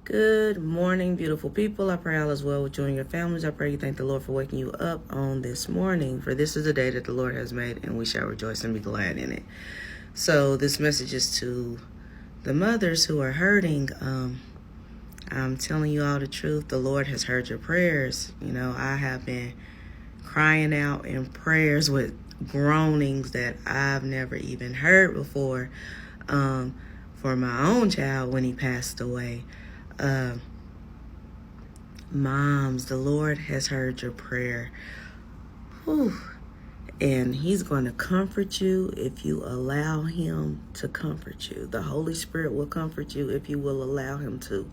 Good morning, beautiful people. I pray all is well with you and your families. I pray you thank the Lord for waking you up on this morning. For this is the day that the Lord has made, and we shall rejoice and be glad in it. So this message is to the mothers who are hurting. I'm telling you all the truth. The Lord has heard your prayers. You know, I have been crying out in prayers with groanings that I've never even heard before for my own child when he passed away. Moms, the Lord has heard your prayer. Whew. And he's going to comfort you if you allow him to comfort you. The Holy Spirit will comfort you if you will allow him to.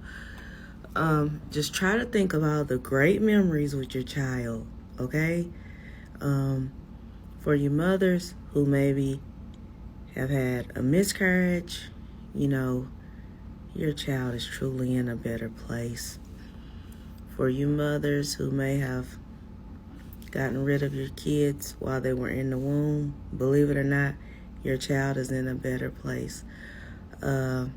Just try to think of all the great memories with your child, okay? For you mothers who maybe have had a miscarriage, you know, your child is truly in a better place. For you mothers who may have gotten rid of your kids while they were in the womb, believe it or not, your child is in a better place. And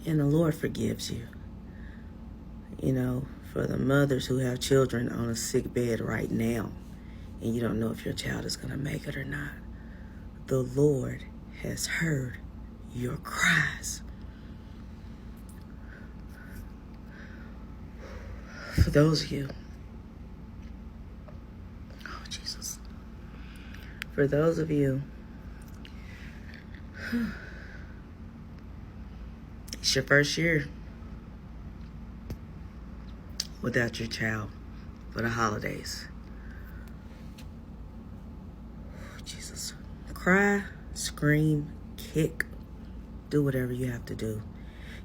the Lord forgives you. You know, for the mothers who have children on a sick bed right now, and you don't know if your child is going to make it or not, the Lord has heard your cries. For those of you, oh Jesus, for those of you, it's your first year without your child for the holidays. Jesus, cry, scream, kick, do whatever you have to do.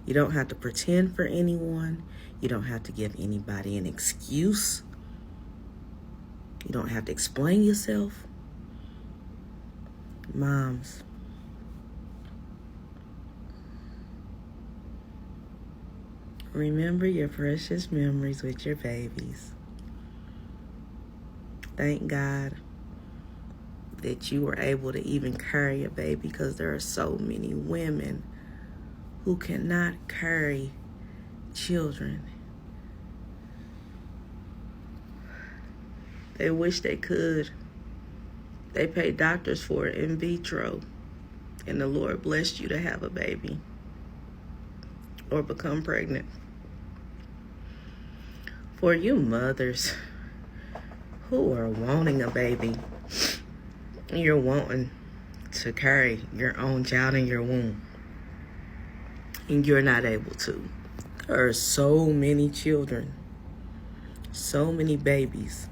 You don't have to pretend for anyone. You don't have to give anybody an excuse. You don't have to explain yourself. Moms, remember your precious memories with your babies. Thank God that you were able to even carry a baby, because there are so many women who cannot carry children. They wish they could. They pay doctors for it in vitro, and the Lord blessed you to have a baby or become pregnant. For you mothers who are wanting a baby, you're wanting to carry your own child in your womb, and you're not able to. There are so many children, so many babies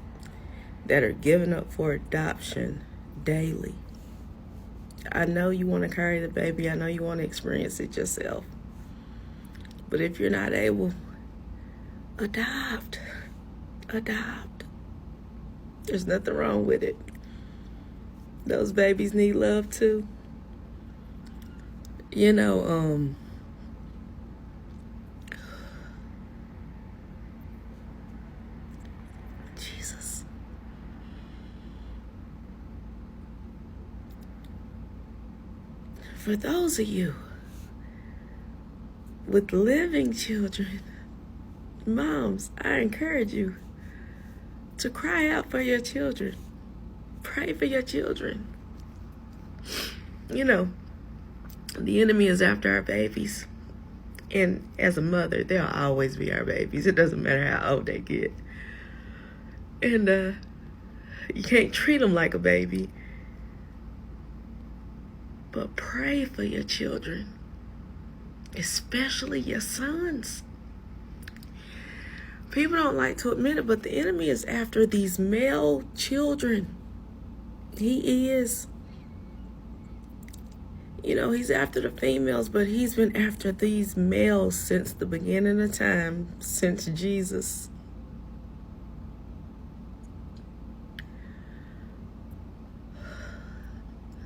that are given up for adoption daily. I know you want to carry the baby. I know you want to experience it yourself. But if you're not able, adopt. Adopt. There's nothing wrong with it. Those babies need love too. You know, Jesus. For those of you with living children, moms, I encourage you to cry out for your children. Pray for your children. You know, the enemy is after our babies. And as a mother, they'll always be our babies. It doesn't matter how old they get. And you can't treat them like a baby. But pray for your children, especially your sons. People don't like to admit it, but the enemy is after these male children. He is. You know, he's after the females, but he's been after these males since the beginning of time, since Jesus.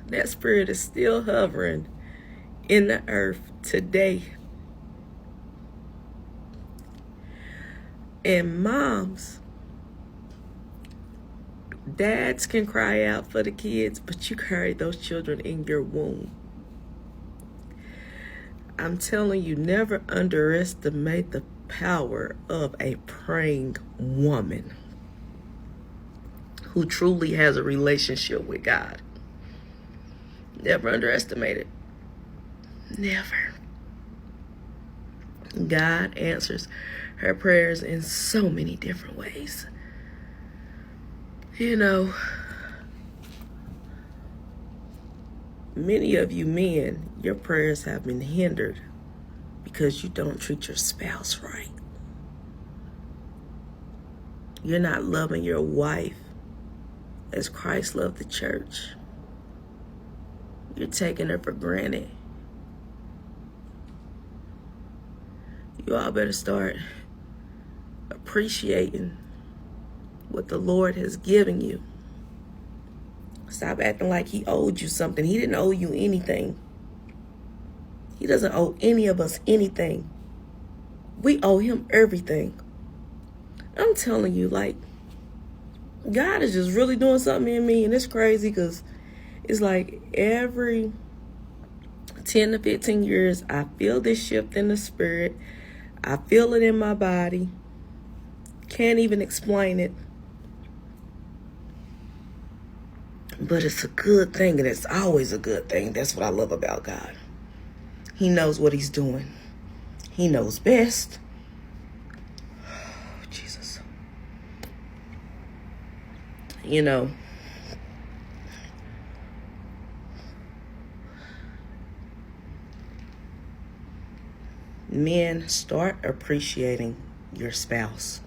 That spirit is still hovering in the earth today. And moms, dads can cry out for the kids, but you carry those children in your womb. I'm telling you, never underestimate the power of a praying woman who truly has a relationship with God. Never underestimate it. Never. God answers her prayers in so many different ways. You know, many of you men, your prayers have been hindered because you don't treat your spouse right. You're not loving your wife as Christ loved the church. You're taking her for granted. You all better start appreciating what the Lord has given you. Stop acting like he owed you something. He didn't owe you anything. He doesn't owe any of us anything. We owe him everything. I'm telling you, like, God is just really doing something in me, and it's crazy because it's like every 10 to 15 years, I feel this shift in the spirit. I feel it in my body. Can't even explain it. But it's a good thing, and it's always a good thing. That's what I love about God. He knows what he's doing. He knows best. Oh, Jesus. You know, men, start appreciating your spouse.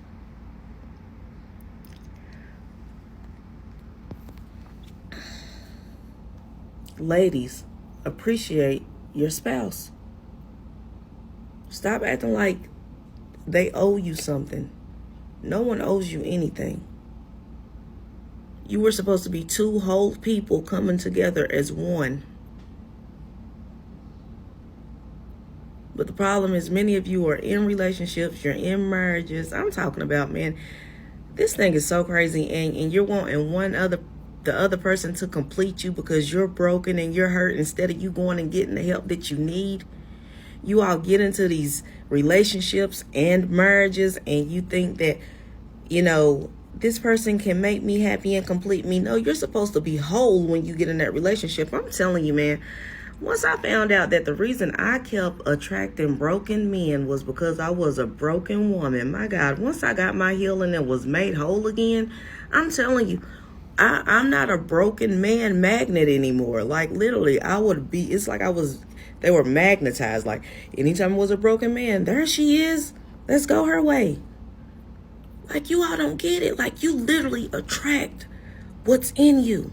Ladies, appreciate your spouse. Stop acting like they owe you something. No one owes you anything. You were supposed to be two whole people coming together as one. But the problem is many of you are in relationships, you're in marriages. I'm talking about, man, this thing is so crazy, and you're wanting the other person to complete you because you're broken and you're hurt instead of you going and getting the help that you need. You all get into these relationships and marriages and you think that, you know, this person can make me happy and complete me. No, you're supposed to be whole when you get in that relationship. I'm telling you, man, once I found out that the reason I kept attracting broken men was because I was a broken woman, my God, once I got my healing and was made whole again, I'm telling you, I'm not a broken man magnet anymore. Like, literally, I would be, it's like they were magnetized. Like, anytime it was a broken man, there she is. Let's go her way. Like, you all don't get it. Like, you literally attract what's in you.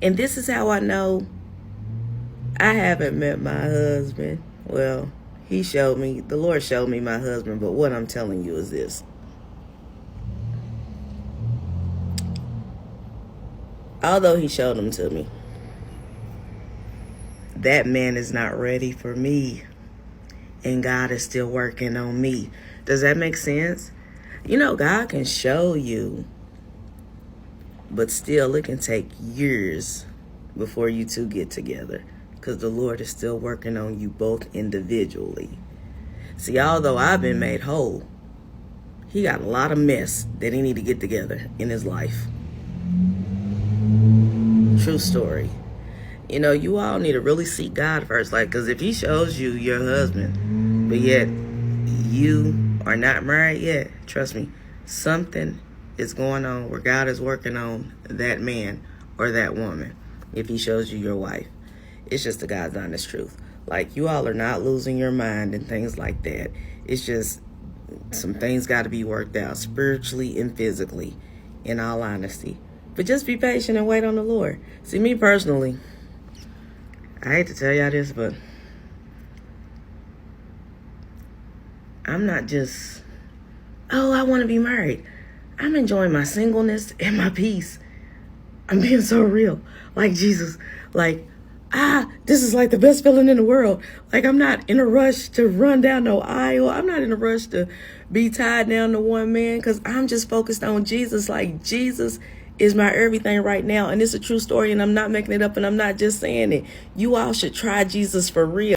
And this is how I know I haven't met my husband. Well, the Lord showed me my husband, but what I'm telling you is this. Although he showed him to me, that man is not ready for me. And God is still working on me. Does that make sense? You know, God can show you, but still it can take years before you two get together. Because the Lord is still working on you both individually. See, although I've been made whole, he got a lot of mess that he need to get together in his life. True story. You know, you all need to really seek God first. Like, because if he shows you your husband, but yet you are not married yet, trust me, something is going on where God is working on that man or that woman. If he shows you your wife, it's just the God's honest truth. Like, you all are not losing your mind and things like that. It's just some things got to be worked out spiritually and physically, in all honesty. But just be patient and wait on the Lord. See, me personally, I hate to tell y'all this, but I'm not just, I want to be married. I'm enjoying my singleness and my peace. I'm being so real. Like Jesus, like, this is like the best feeling in the world. Like, I'm not in a rush to run down no aisle. I'm not in a rush to be tied down to one man because I'm just focused on Jesus. Like, Jesus is my everything right now. And it's a true story, and I'm not making it up, and I'm not just saying it. You all should try Jesus for real.